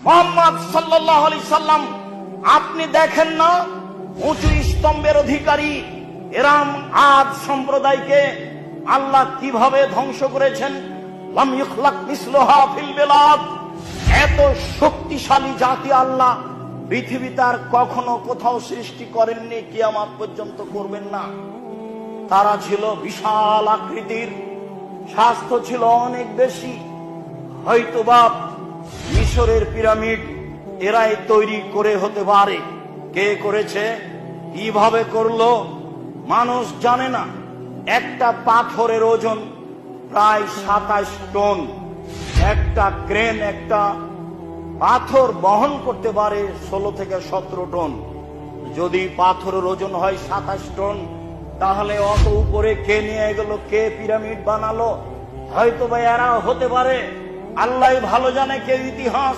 মুহাম্মদ সাল্লাল্লাহু আলাইহি সাল্লাম, আপনি দেখেন না উঁচু স্তম্ভের অধিকারী এরাম আদ সম্প্রদায়কে আল্লাহ কিভাবে ধ্বংস করেছেন। লাম ইখলাক মিসলুহা ফিল বিলাদ, এত শক্তিশালী জাতি আল্লাহ পৃথিবীতে আর কখনো কোথাও সৃষ্টি করেননি, কিয়ামত পর্যন্ত করবেন না। তারা ছিল বিশাল আকৃতির, স্বাস্থ্য ছিল অনেক বেশি। হয়তোবা মিশরের পিরামিড এরাই তৈরি করে হতে পারে। কে করেছে, কিভাবে করলো, মানুষ জানে না। একটা পাথরের ওজন প্রায় 27 টন। একটা ক্রেন একটা পাথর বহন করতে পারে 16 থেকে 17 টন। যদি পাথরের ওজন হয় 27 টন, তাহলে অত উপরে কে নিয়ে গেল, কে পিরামিড বানালো? হয়তো বা এরা হতে পারে, আল্লাহ ভালো জানে। কেউ ইতিহাস